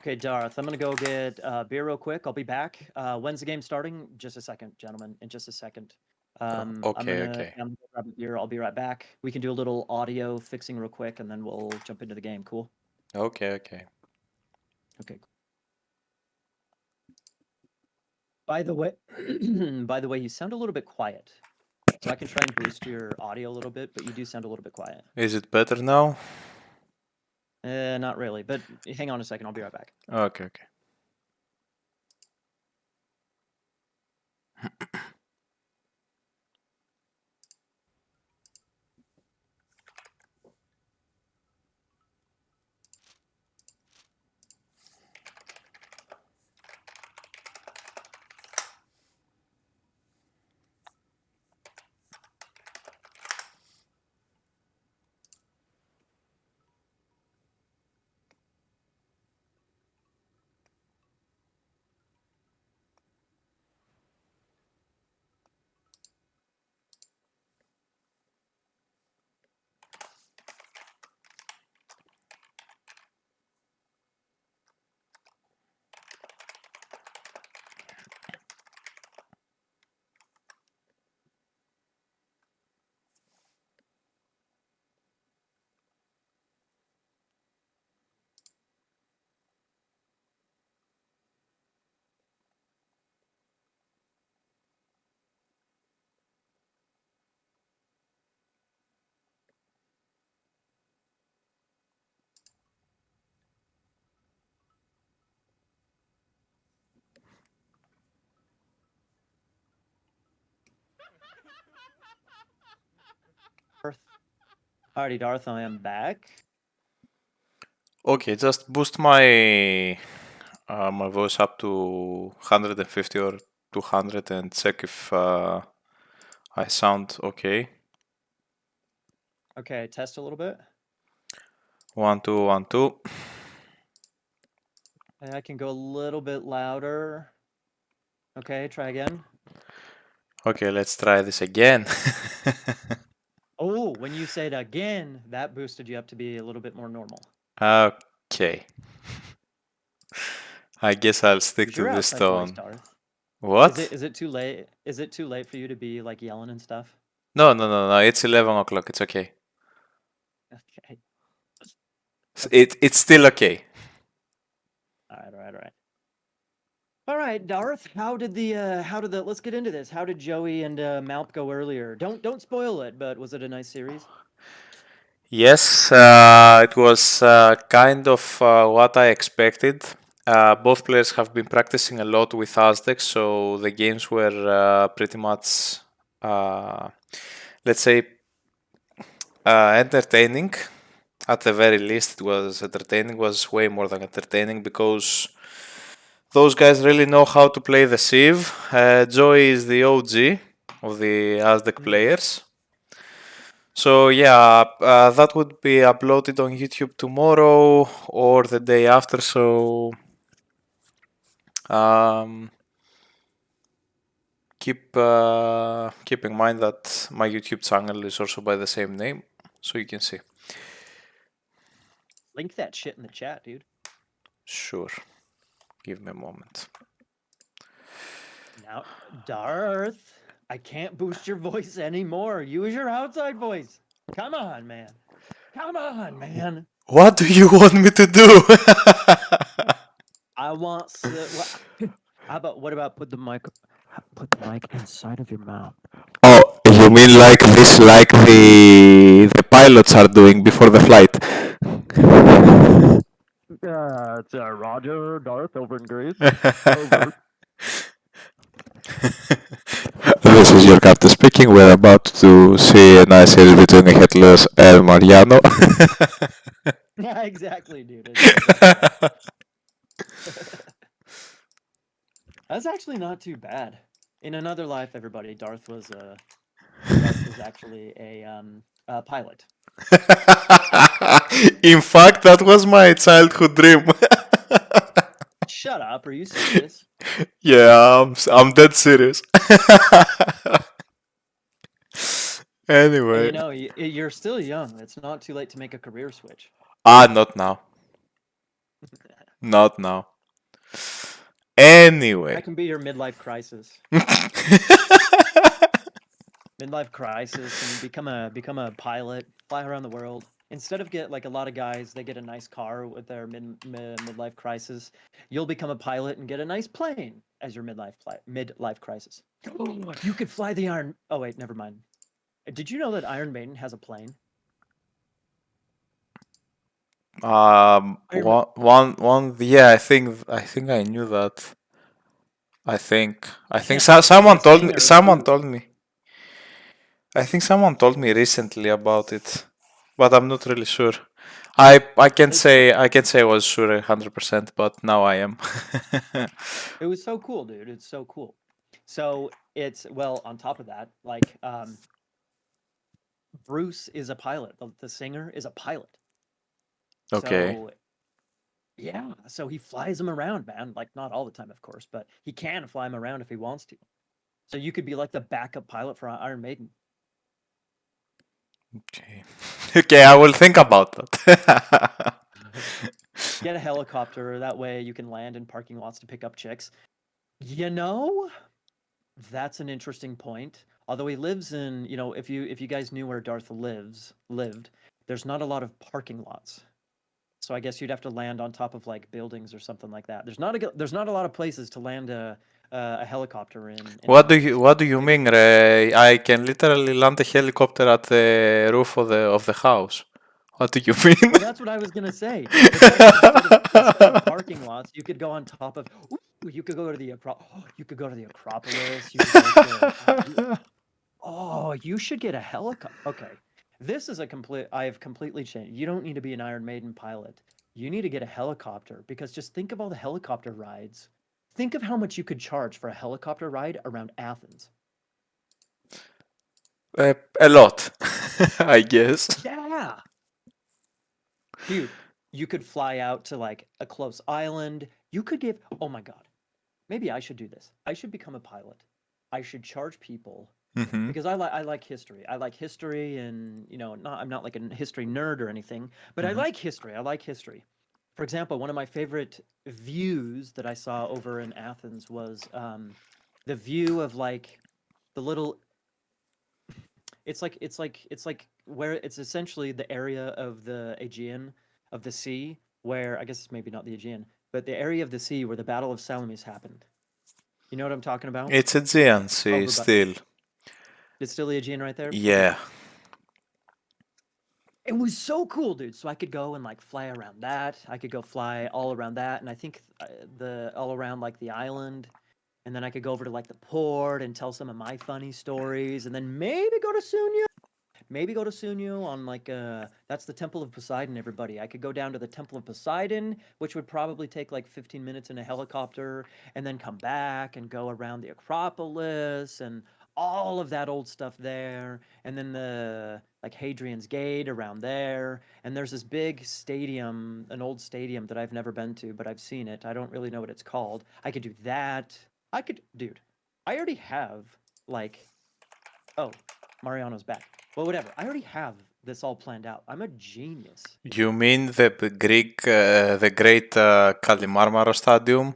Okay, Darth, I'm gonna go get beer real quick. I'll be back. When's the game starting? Just a second, gentlemen. In just a second. I'm Okay, okay. gonna go grab a beer. I'll be right back. We can do a little audio fixing real quick, and then we'll jump into the game. Cool. Okay, okay. Okay. By the way, by the way, you sound a little bit quiet. So I can try and boost your audio a little bit, but you do sound a little bit quiet. Is it better now? Not really, but hang on a second. I'll be right back. Okay, okay. Darth. Alrighty, Darth. I am back. Okay, just boost my my voice up to 150 or 200 and check if I sound okay. Okay, test a little bit. 1, 2, 1, 2. And I can go a little bit louder. Okay, try again. Okay, let's try this again. Oh, when you said again, that boosted you up to be a little bit more normal. Okay. I guess I'll stick Use to your this outside voice, tone. Darth. What? Is it too late? Is it too late for you to be like yelling and stuff? No, no, no, no. It's 11 o'clock. It's okay. Okay. Okay. It's still okay. All right. All right, Darth. How did the let's get into this. How did Joey and Malp go earlier? Don't spoil it, but was it a nice series? Yes, it was kind of what I expected. Both players have been practicing a lot with Aztec, so the games were pretty much, uh, let's say, entertaining. At the very least, it was entertaining. It was way more than entertaining because those guys really know how to play the Civ. Joey is the OG of the Aztec players. So yeah, that would be uploaded on YouTube tomorrow or the day after. So um, keep in mind that my YouTube channel is also by the same name, so you can see. Link that shit in the chat, dude. Sure, give me a moment. Now, Darth, I can't boost your voice anymore. Use your outside voice. Come on, man. Come on, man. What do you want me to do? I want. What about put the mic inside of your mouth? Oh, you mean like this, like the pilots are doing before the flight? It's Roger, Darth over in Greece. Over. This is your captain speaking. We're about to see a nice series between Ehetleos and Mariano. Yeah, exactly, dude. Exactly. That's actually not too bad. In another life, everybody, Darth was actually a pilot. In fact, that was my childhood dream. Shut up. Are you serious? Yeah, I'm dead serious. Hey, Anyway. you're still young. It's not too late to make a career switch. Not now. Not now. I Anyway. can be your midlife crisis. Midlife crisis, and become a pilot, fly around the world. Instead of get like a lot of guys, they get a nice car with their midlife crisis. You'll become a pilot and get a nice plane as your midlife crisis. You could fly the Iron. Oh wait, never mind. Did you know that Iron Maiden has a plane? Yeah, I think I knew that. I think Yeah, someone the told me. singer. Someone told me. I think someone told me recently about it, but I'm not really sure. I can It's say I was sure 100%, but now I am. It was so cool, dude. It's so cool. So it's well, on top of that, like Bruce is a pilot. The singer is a pilot. Okay. So yeah, so he flies him around, man. Like not all the time, of course, but he can fly him around if he wants to. So you could be like the backup pilot for Iron Maiden. Okay. Okay, I will think about that. Get a helicopter, that way you can land in parking lots to pick up chicks. You know, that's an interesting point. Although he lives in, if you guys knew where Darth lived, there's not a lot of parking lots. So I guess you'd have to land on top of like buildings or something like that. There's not a lot of places to land a helicopter in Darth. What do you Maybe mean, Ray? I can literally land a helicopter at the roof of the house. What do you mean? Well, that's what I was gonna say. It's like instead of parking lots, you could go on top of. Ooh, you could go to the you could go to the Acropolis. You could go to. Oh, you should get a helicopter. Okay, this is a complete. I have completely changed. You don't need to be an Iron Maiden pilot. You need to get a helicopter because just think of all the helicopter rides. Think of how much you could charge for a helicopter ride around Athens. A lot, I guess. Yeah, dude, you could fly out to like a close island. You could give. Oh my God, maybe I should do this. I should become a pilot. I should charge people Hmm. because I like history. I like history, and I'm not like a history nerd or anything, but I Hmm. like history. I like history. For example, one of my favorite views that I saw over in Athens was the view of like the little. It's like where it's essentially the area of the Aegean of the sea where I guess it's maybe not the Aegean, but the area of the sea where the Battle of Salamis happened. You know what I'm talking about? It's a GNC Over by still. it's still the Aegean right there. Okay. Yeah. It was so cool, dude. So I could go and like fly around that. I could go fly all around that, and I think the all around like the island, and then I could go over to like the port and tell some of my funny stories, and then maybe go to Sunya. Maybe go to Sunyu on like that's the Temple of Poseidon, everybody. I could go down to the Temple of Poseidon, which would probably take like 15 minutes in a helicopter, and then come back and go around the Acropolis and all of that old stuff there, and then the like Hadrian's Gate around there, and there's this big stadium, an old stadium that I've never been to, but I've seen it. I don't really know what it's called. I could do that. Dude, I already have like, oh, Mariano's back. Well, whatever. I already have this all planned out. I'm a genius. You mean the great Kalimarmaro Stadium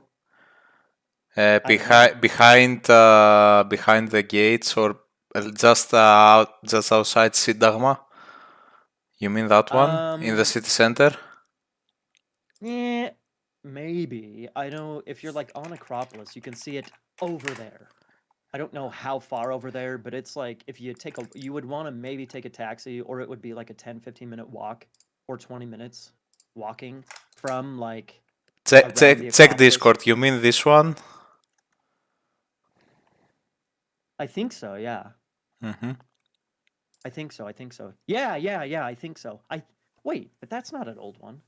I don't know. behind the gates, or just outside Sidagma? You mean that one in the Um, city center? yeah, maybe. I know if you're like on Acropolis, you can see it over there. I don't know how far over there, but it's like if you would want to maybe take a taxi, or it would be like a 10-15 minute walk or 20 minutes walking from like Check, around the check, check Acropolis. Discord. You mean this one? I think so, yeah. Hmm. I think so. I think so. Yeah, yeah, yeah, I think so. Wait, but that's not an old one.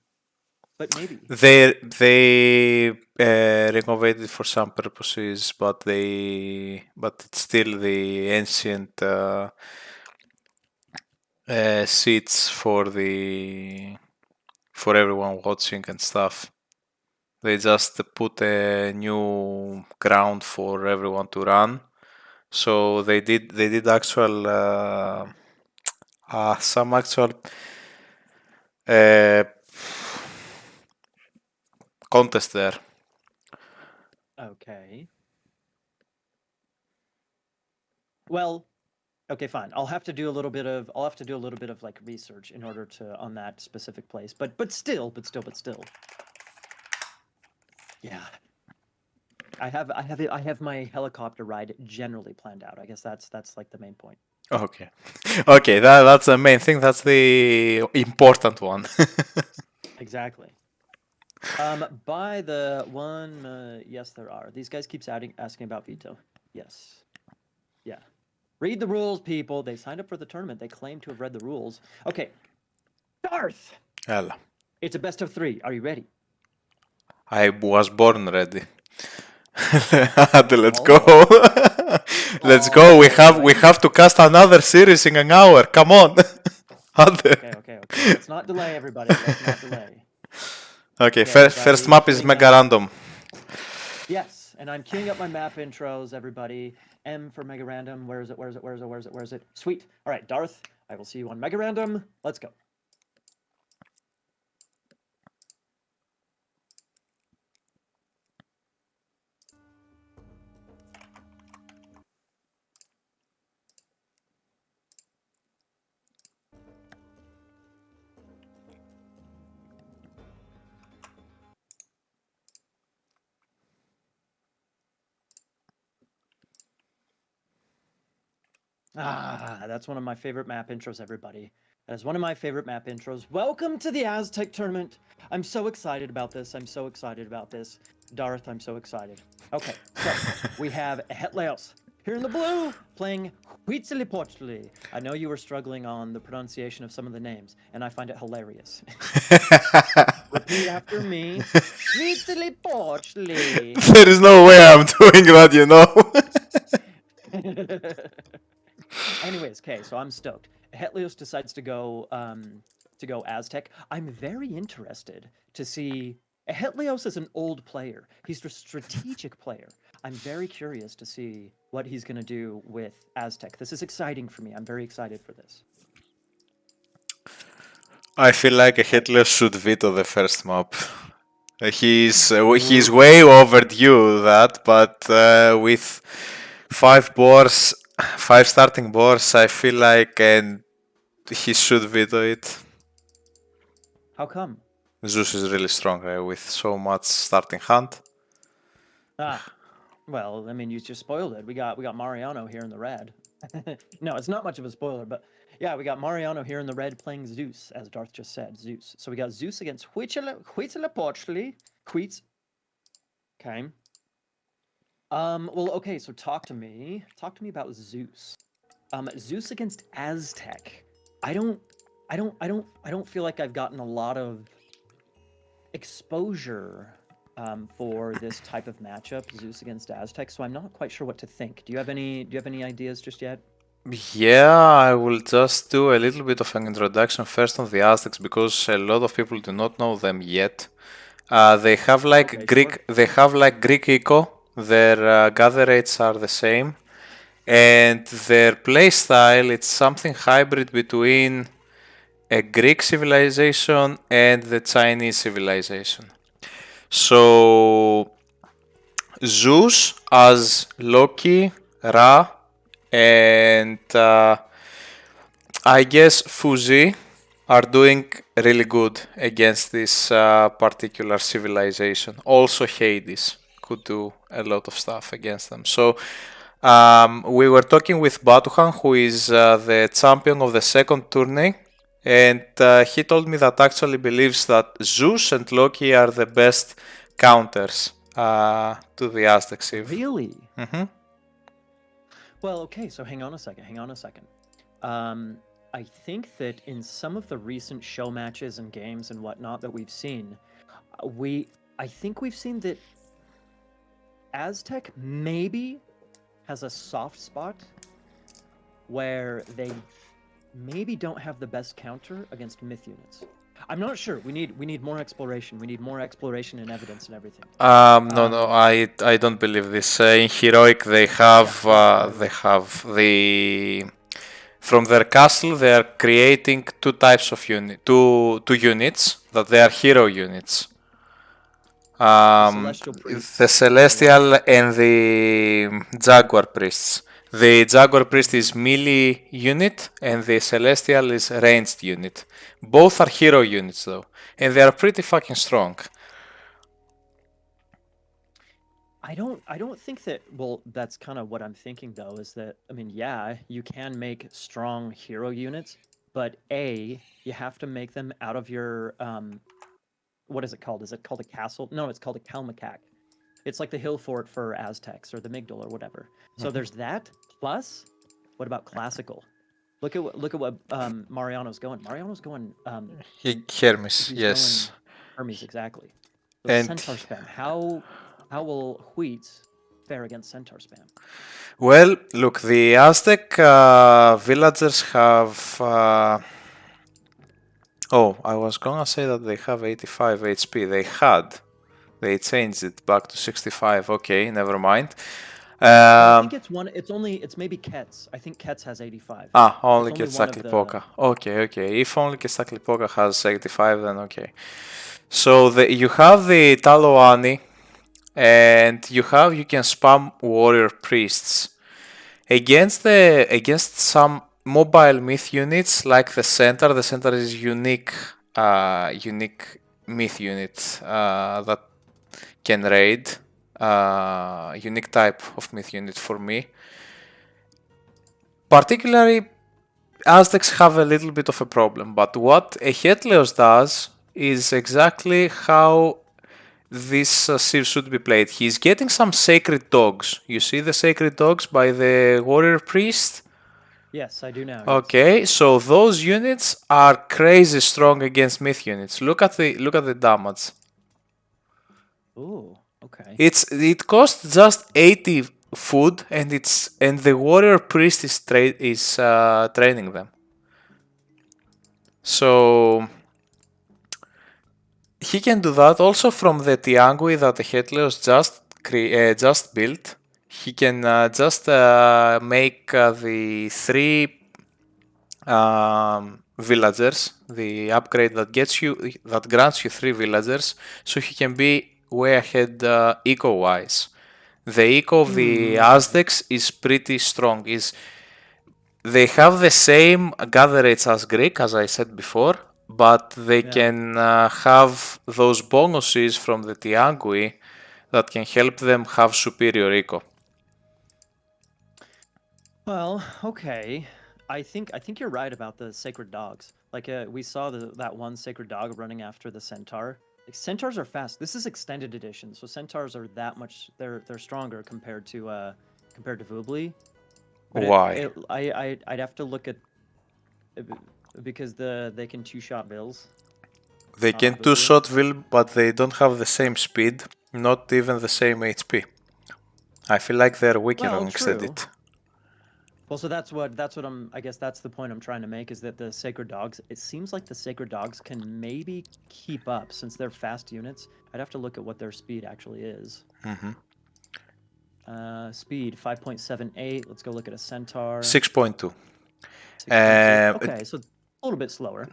But maybe. They renovated for some purposes, but it's still the ancient seats for everyone watching and stuff. They just put a new ground for everyone to run. So they did actual some actual uh, contest there. Okay. Well, okay, fine. I'll have to do a little bit of like research in order to on that specific place. But still. Yeah. I have my helicopter ride generally planned out. I guess that's like the main point. Okay. Okay, that's the main thing. That's the important one. Exactly. By the one, yes, there are. These guys keeps asking about veto. Yes. Yeah. Read the rules, people. They signed up for the tournament. They claim to have read the rules. Okay. Darth! Έλα. It's a best of 3. Are you ready? I was born ready. Let's Oh. go. Let's go. We have to cast another series in an hour. Come on. Okay. Let's not delay, everybody. Let's not delay. Okay, first map is mega random. Yes, and I'm queuing up my map intros, everybody. M for mega random. Where is it? Sweet. All right, Darth, I will see you on mega random. Let's go. That's one of my favorite map intros, everybody. That is one of my favorite map intros. Welcome to the Aztec Tournament. I'm so excited about this. Darth, I'm so excited. Okay, so we have Ehetleos here in the blue playing Huitzilopochtli. I know you were struggling on the pronunciation of some of the names, and I find it hilarious. Repeat after me. Huitzilopochtli. There is no way I'm doing that, you know. Anyways, okay, so I'm stoked. Ehetleos decides to go Aztec. I'm very interested to see. Ehetleos is an old player. He's a strategic player. I'm very curious to see what he's going to do with Aztec. This is exciting for me. I'm very excited for this. I feel like Ehetleos should veto the first map. He's way overdue that, but with 5 starting boars, I feel like he should veto it. How come? Zeus is really strong with so much starting hand. Well, I mean, you just spoiled it. We got Mariano here in the red. No, it's not much of a spoiler, but yeah, we got Mariano here in the red playing Zeus, as Darth just said, Zeus. So we got Zeus against Huitzilopochtli. Okay. Well, okay, so talk to me about Zeus. Zeus against Aztec. I don't feel like I've gotten a lot of exposure for this type of matchup, Zeus against Aztec, so I'm not quite sure what to think. Do you have any ideas just yet? Yeah, I will just do a little bit of an introduction first on the Aztecs because a lot of people do not know them yet. They have like Greek eco. Their gather rates are the same, and their playstyle it's something hybrid between a Greek civilization and the Chinese civilization. So Zeus as Loki, Ra, and I guess Fuzi are doing really good against this particular civilization. Also Hades could do a lot of stuff against them. So we were talking with Batuhan, who is the champion of the second tourney, and he told me that actually believes that Zeus and Loki are the best counters to the Aztec Civ. Really? Mm-hmm. Well, okay, so hang on a second. I think that in some of the recent show matches and games and whatnot that we've seen, I think we've seen that Aztec maybe has a soft spot where they maybe don't have the best counter against myth units. I'm not sure. We need more exploration. We need more exploration and evidence and everything. No, I don't believe this. In heroic, they have from their castle they are creating two types of two units that they are hero units. Celestial priests. The are the Celestial ones. and the Jaguar priests. The Jaguar priest is Mm. melee unit and the Celestial is ranged unit. Both are hero units though, and they are pretty fucking strong. I don't think that, well, that's kind of what I'm thinking though, is that, I mean, yeah, you can make strong hero units, but you have to make them out of your what is it called? Is it called a castle? No, it's called a Kalmakak. It's like the hill fort for Aztecs or the Migdal or whatever. So there's that. Plus, what about classical? Look at what Mariano's going. Mariano's going. Hermes, He's yes. going Hermes exactly. So And centaur spam. How will wheat fare against centaur spam? well, look, the Aztec villagers have. Oh, I was gonna say that they have 85 HP. They had. They changed it back to 65. Okay, never mind. No, I think it's maybe Ketz. I think Ketz has 85. Only It's only one of Quetzalcoatl. the Okay. If only Quetzalcoatl has 85, then okay. So you have the Taloani, and you can spam warrior priests against some mobile myth units like the center. The center is unique myth unit that can raid. Unique type of myth unit for me. Particularly, Aztecs have a little bit of a problem, but what Ehetleos does is exactly how this Civ should be played. He's getting some sacred dogs. You see the sacred dogs by the warrior priest? Yes, I do now. Okay, so those units are crazy strong against myth units. Look at the damage. Ooh, okay. It costs just 80 food, and the warrior priest is training them. So he can do that also from the Tiangui that Ehetleos just built. He can just make the three villagers, the upgrade that grants you three villagers, so he can be way ahead eco-wise. The eco of the Aztecs is pretty strong. They have the same gather rates as Greek, as I said before, but they can have those bonuses from the Tiangui that can help them have superior eco. Well, okay. I think you're right about the sacred dogs. Like we saw that one sacred dog running after the centaur. Like, centaurs are fast. This is extended edition, so centaurs are that much. They're stronger compared to Voobly. But Why? I'd have to look at because they can two-shot bills. They not can Voobly. two-shot will, but they don't have the same speed, not even the same HP. I feel like they're weaker Well, on extended. Well, so that's what I guess that's the point I'm trying to make, is that the sacred dogs, it seems like the sacred dogs can maybe keep up since they're fast units. I'd have to look at what their speed actually is. Speed 5.78. Let's go look at a centaur. 6.2. 6.2. Okay, so a little bit slower.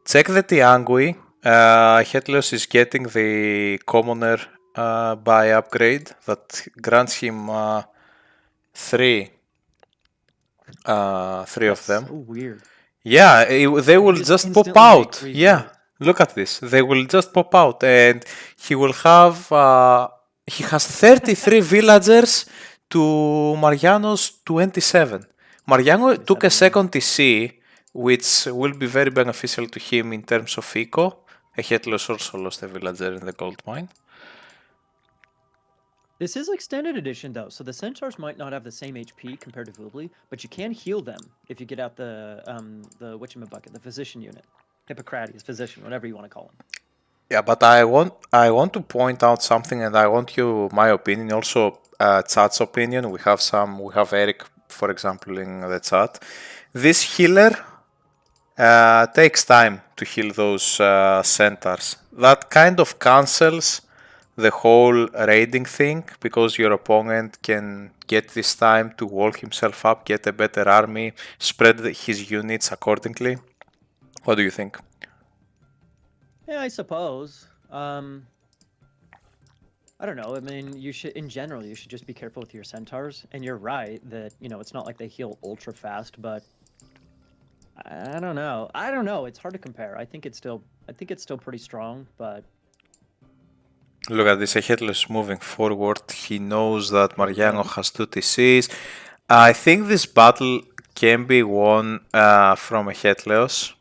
Check the Tiangui. Ehetleos is getting the commoner buy upgrade that grants him three of them. So weird. Yeah, they will just pop out. Yeah, look at this. They will just pop out, and he will have. He has 33 villagers to Mariano's 27. Mariano took a second TC, which will be very beneficial to him in terms of eco. Ehetleos also lost a villager in the gold mine. This is extended edition though, so the centaurs might not have the same HP compared to Voobly, but you can heal them if you get out the whatchamacallit, the physician unit, Hippocrates physician, whatever you want to call him. Yeah, but I want to point out something, and I want my opinion, also chat's opinion. We have Eric, for example, in the chat. This healer takes time to heal those centaurs. That kind of cancels the whole raiding thing, because your opponent can get this time to wall himself up, get a better army, spread his units accordingly. What do you think? Yeah, I suppose. I don't know. I mean, you should, in general, you should just be careful with your centaurs. And you're right that, it's not like they heal ultra fast, but I don't know. I don't know. It's hard to compare. I think it's still pretty strong, but Look at this, Ehetleos moving forward. He knows that there we Mariano go. has two TCs. I think this battle can be won from Ehetleos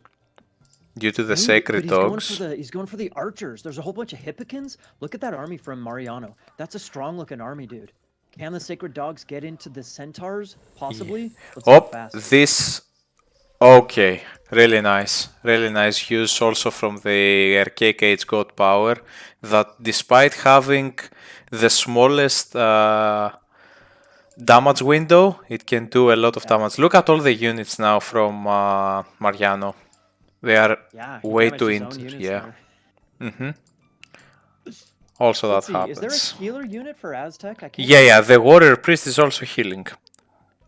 due to the Maybe, but sacred dogs. he's going for the archers. There's a whole bunch of hippikins. Look at that army from Mariano. That's a strong looking army, dude. Can the sacred dogs get into the centaurs? Possibly. Let's see how Oh, fast. this. Okay, really nice. Really nice use also from the archaic age god power that despite having the smallest damage window, it can do a lot of Yeah, damage. Look at all the units now from Mariano. They are yeah. He way damaged too his own into. units Yeah. there. Also Let's that see. Is there a happens. healer unit for Aztec? I can't Yeah, see. yeah. The warrior priest is also healing.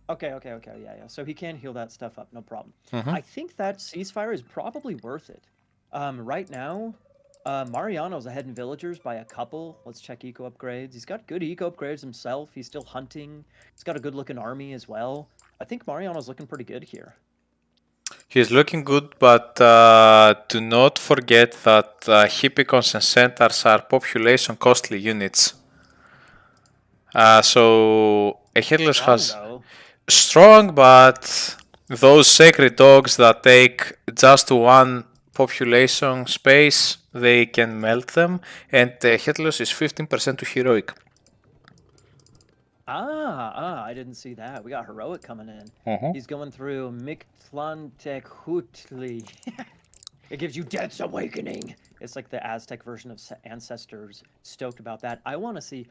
Okay. Yeah, yeah. So he can heal that stuff up, no problem. Mhm. I think that ceasefire is probably worth it. Right now, Mariano's ahead in villagers by a couple. Let's check eco upgrades. He's got good eco upgrades himself. He's still hunting. He's got a good looking army as well. I think Mariano's looking pretty good here. He's looking good, but do not forget that Hippicons and Centaurs are population costly units. So Ehetleos Strong has though. strong, but those sacred dogs that take just one population space, they can melt them, and Ehetleos is 15% to heroic. I didn't see that. We got heroic coming in. Mhm. He's going through Mictlantecuhtli. It gives you Death's Awakening. It's like the Aztec version of Ancestors. Stoked about that. I want to see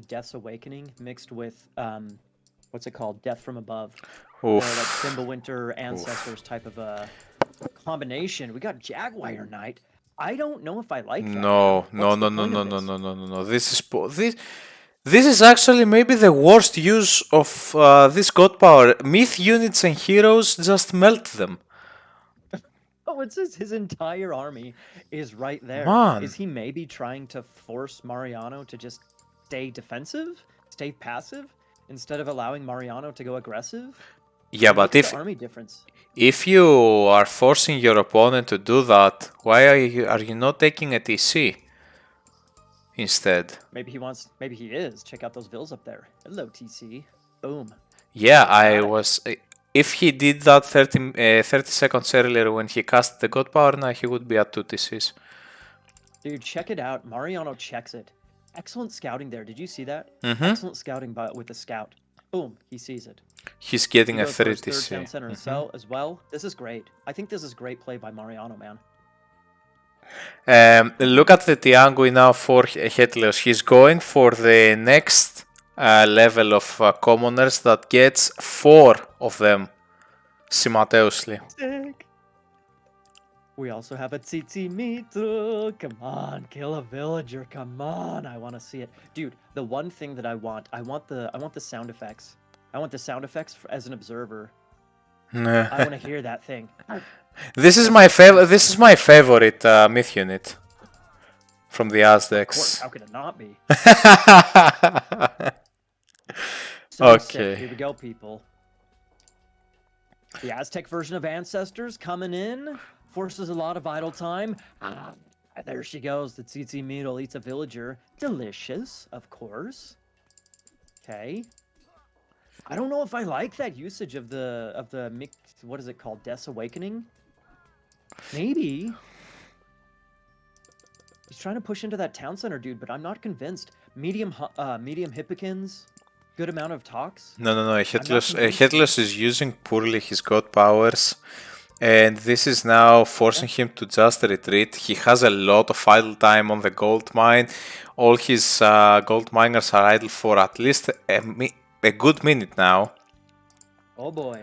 Death's Awakening mixed with what's it called? Death from Above. The like Oof. Fimbulwinter Ancestors type of a combination. We got Jaguar Knight. I don't know if I like that. No, Man. no, What's no, the no, point no, of no, this? no, no, no, no. This is actually maybe the worst use of this god power. Myth units and heroes just melt them. Oh, it says his entire army is right there. Man. Is he maybe trying to force Mariano to just stay defensive, stay passive, instead of allowing Mariano to go aggressive? Yeah, Look but at the army difference. if you are forcing your opponent to do that, why are you not taking a TC instead? Maybe he is. Check out those vills up there. Hello, TC. Boom. Yeah, I Got it. was. If he did that 30 seconds earlier when he cast the god power, now he would be at 2 TCs. Dude, check it out. Mariano checks it. Excellent scouting there. Did you see that? Mhm. Excellent scouting with the scout. Boom. He sees it. He's He getting a goes for 3 his third TC. town center as well. This is great. I think this is great play by Mariano, man. Look at the Tiangui now for Ehetleos. He's going for the next level of commoners that gets 4 of them simultaneously. Sick. We also have a Tsitsi Mitsu. Come on, kill a villager. Come on, I want to see it, dude. The one thing that I want the sound effects. I want the sound effects as an observer. I want to hear that thing. This is my favorite. This is my favorite myth unit from the Of Aztecs. course, how could it not be? So Okay. sick. Here we go, people. The Aztec version of Ancestors coming in. Forces a lot of idle time. There she goes. The Tsitsi Mitsu eats a villager. Delicious, of course. Okay. I don't know if I like that usage of the mixed, what is it called? Death's Awakening? Maybe. He's trying to push into that town center, dude, but I'm not convinced. Medium Hippikins. Good amount of talks. No. Ehetleos is using poorly his god powers, and this is now forcing him to just retreat. He has a lot of idle time on the gold mine. All his gold miners are idle for at least a good minute now. Oh boy.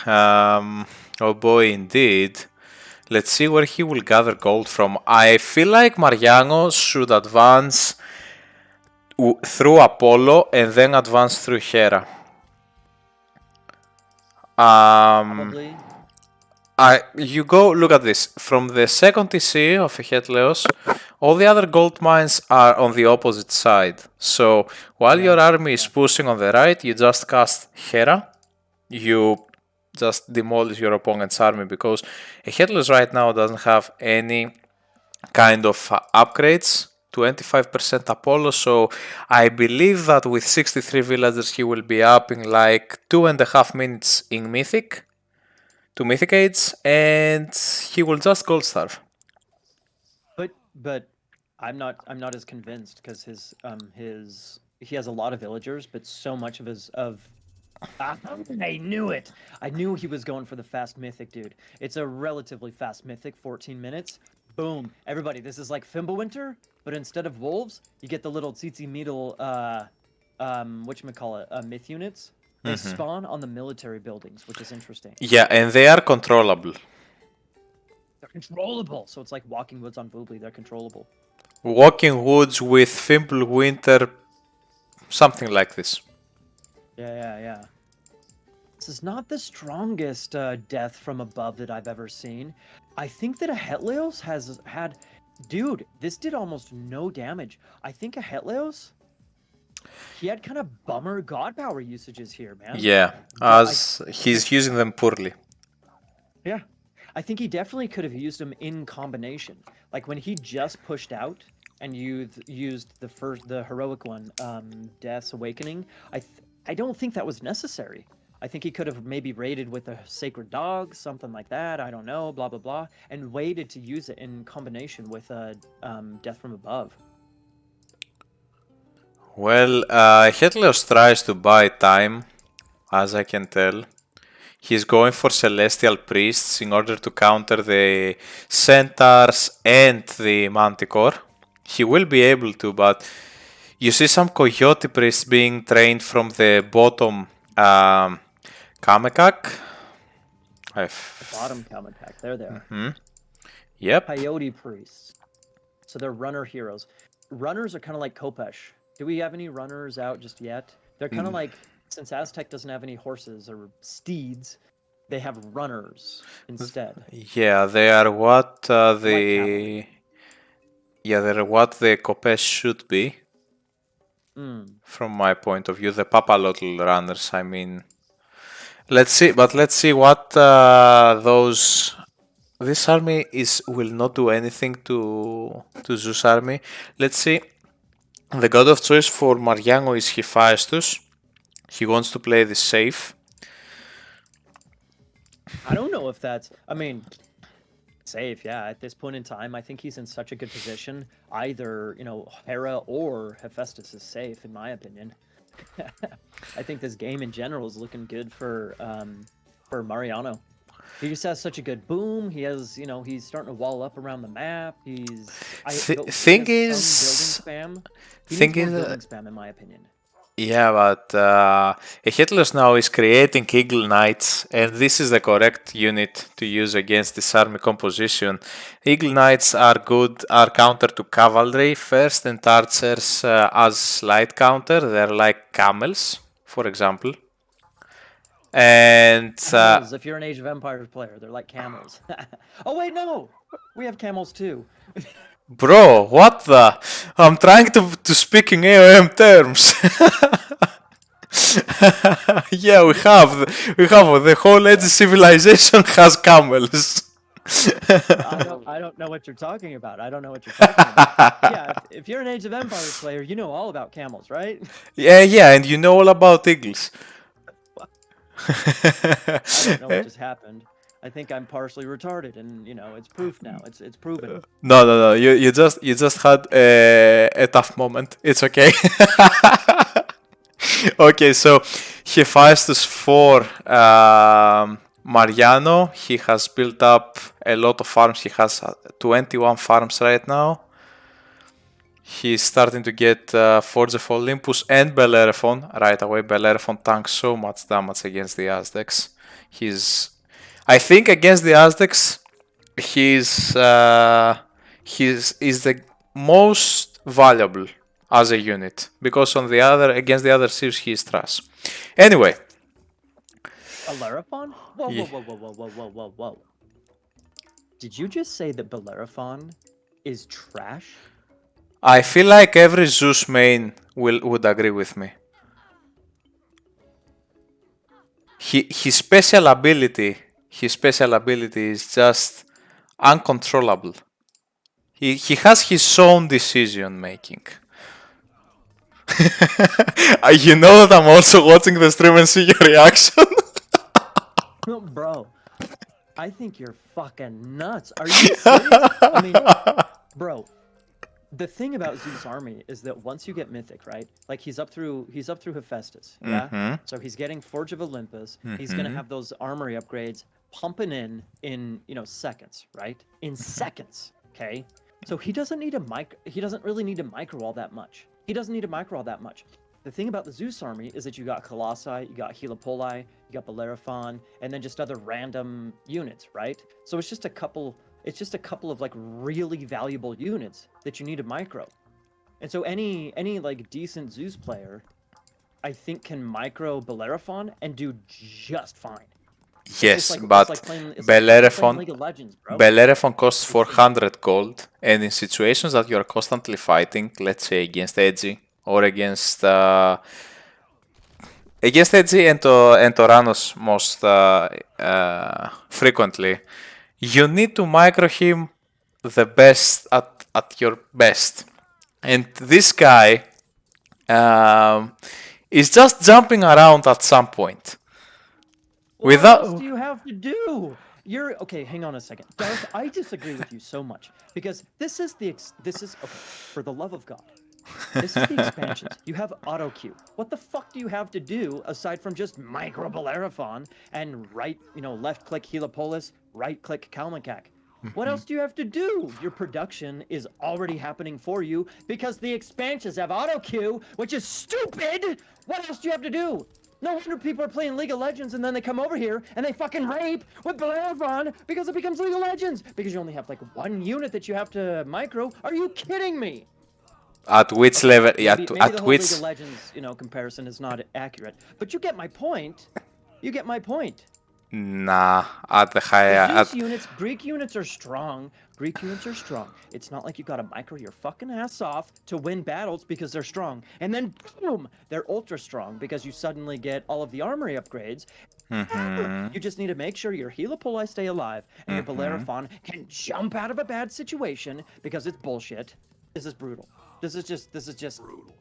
Oh boy, indeed. Let's see where he will gather gold from. I feel like Mariano should advance through Apollo and then advance through Hera. Probably. You go look at this from the second TC of Ehetleos all the other gold mines are on the opposite side. So while your army is pushing on the right, you just cast Hera. You just demolish your opponent's army because Ehetleos right now doesn't have any kind of upgrades. 25% Apollo, so I believe that with 63 villagers he will be upping like 2.5 minutes in Mythic to Mythic Age, and he will just Gold Starve. But I'm not as convinced because he has a lot of villagers, but so much of I knew it. I knew he was going for the fast mythic, dude. It's a relatively fast mythic, 14 minutes. Boom. Everybody, this is like Fimbulwinter, but instead of wolves, you get the little tsitsi meadle whatchamacallit, myth units. They spawn on the military buildings, which is interesting. Yeah, and they are controllable. They're controllable. So it's like Walking Woods on Voobly, they're controllable. Walking Woods with Fimbulwinter, something like this. Yeah. This is not the strongest death from above that I've ever seen. I think that Ehetleos has had... Dude, this did almost no damage. I think Ehetleos... He had kind of bummer god power usages here, man. Yeah, as he's using them poorly. Yeah. I think he definitely could have used them in combination. Like when he just pushed out and used the heroic one, Death's Awakening, I don't think that was necessary. I think he could have maybe raided with a sacred dog, something like that. I don't know, blah, blah, blah. And waited to use it in combination with Death from Above. Well, Ehetleos tries to buy time, as I can tell. He's going for Celestial Priests in order to counter the Centaurs and the Manticore. He will be able to, but you see some Coyote Priests being trained from the bottom Kamekak. The bottom Kamekak, they're there. Yep. Coyote Priests. So they're runner heroes. Runners are kind of like Kopesh. Do we have any runners out just yet? They're kind of like, since Aztec doesn't have any horses or steeds, they have runners instead. Yeah, they are what they're what the Kopesh should be. From my point of view, the Papalotl runners, I mean. Let's see what those... This army will not do anything to Zeus army. Let's see. The god of choice for Mariano is Hephaestus. He wants to play this safe. I don't know if that's... I mean, safe, yeah. At this point in time, I think he's in such a good position. Either, Hera or Hephaestus is safe, in my opinion. I think this game in general is looking good for Mariano. He just has such a good boom. He has, he's starting to wall up around the map. Thing is, building spam, in my opinion. Yeah, but Ehetleos now is creating Eagle Knights, and this is the correct unit to use against this army composition. Eagle Knights are counter to cavalry first, and archers as light counter. They're like camels, for example. And camels, if you're an Age of Empires player, they're like camels. Oh wait, no, we have camels too. Bro, what the? I'm trying to speak in AOM terms. Yeah, we have the whole Age civilization has camels. I don't know what you're talking about. Yeah, if you're an Age of Empires player, you know all about camels, right? Yeah, and you know all about eagles. I don't know what just happened. I think I'm partially retarded, and it's proof now. It's proven. No. You just had a tough moment. It's okay. Okay, so Hephaestus for Mariano. He has built up a lot of farms. He has 21 farms right now. He's starting to get Forge of Olympus and Bellerophon right away. Bellerophon tanks so much damage against the Aztecs. I think against the Aztecs, he's the most valuable as a unit, because against the other civs he is trash. Anyway. Bellerophon? Whoa. Did you just say that Bellerophon is trash? I feel like every Zeus main would agree with me. His special ability is just uncontrollable. He has his own decision making. You know that I'm also watching the stream and see your reaction. No, bro. I think you're fucking nuts. Are you serious? I mean, bro. The thing about Zeus' army is that once you get mythic, right? Like he's up through Hephaestus, yeah. So he's getting Forge of Olympus. He's gonna have those armory upgrades pumping in seconds, right? In seconds, okay. So he doesn't need He doesn't really need to micro all that much. He doesn't need to micro all that much. The thing about the Zeus army is that you got Colossi, you got Helipoli, you got Bellerophon, and then just other random units, right? So it's just a couple of like really valuable units that you need to micro. And so any like decent Zeus player, I think, can micro Bellerophon and do just fine. Yes, but Bellerophon costs 400 gold, and in situations that you are constantly fighting, let's say against Edgy or against Edgy and Toranos most frequently, you need to micro him the best at your best. And this guy is just jumping around at some point. What else do you have to do? Okay, hang on a second. Darth, I disagree with you so much because this is okay, for the love of God. This is the expansions. You have auto queue. What the fuck do you have to do aside from just micro Bellerophon and left click Helipolis, right click Kalmakak? What else do you have to do? Your production is already happening for you because the expansions have auto queue, which is stupid. What else do you have to do? No wonder people are playing League of Legends and then they come over here and they fucking rape with Bellerophon because it becomes League of Legends because you only have like one unit that you have to micro. Are you kidding me? At which level? Yeah, maybe at the whole which League of Legends, comparison is not accurate, but you get my point. You get my point. Nah, at the higher Greek units are strong. Greek units are strong. It's not like you gotta micro your fucking ass off to win battles because they're strong. And then boom, they're ultra strong because you suddenly get all of the armory upgrades. You just need to make sure your Helipoli stay alive and your Bellerophon can jump out of a bad situation because it's bullshit. This is brutal. This is just brutal.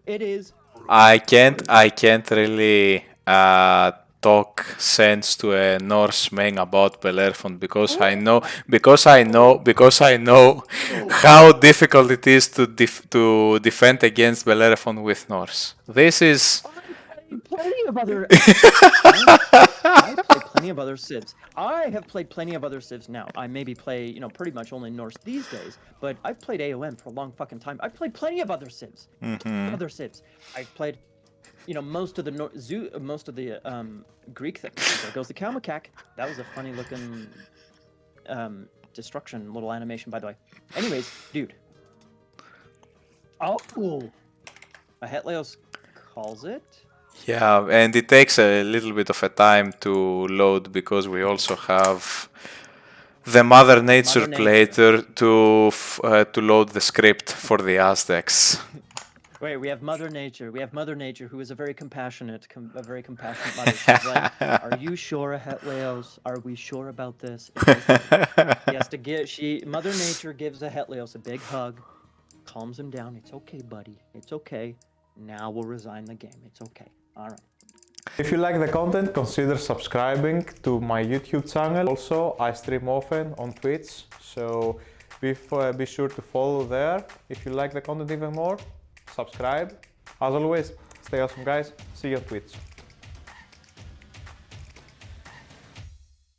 It is. I can't really talk sense to a Norse man about Bellerophon because I know how difficult it is to defend against Bellerophon with Norse. This is plenty of other. I play plenty of other civs. I have played plenty of other civs now. I maybe play, pretty much only Norse these days, but I've played AOM for a long fucking time. I've played plenty of other civs. I've played, most of the Greek things. There goes the Kalmakak. That was a funny looking destruction little animation, by the way. Anyways, dude. Oh, Ehetleos calls it. Yeah, and it takes a little bit of a time to load because we also have the Mother Nature plater to load the script for the Aztecs. Wait, we have Mother Nature. We have Mother Nature, who is a very compassionate mother. She's like, "Are you sure, Ehetleos? Are we sure about this?" He has to Mother Nature gives Ehetleos a big hug, calms him down. It's okay, buddy. It's okay. Now we'll resign the game. It's okay. All right. If you like the content, consider subscribing to my YouTube channel. Also, I stream often on Twitch, so be sure to follow there. If you like the content even more, subscribe. As always, stay awesome, guys. See you on Twitch.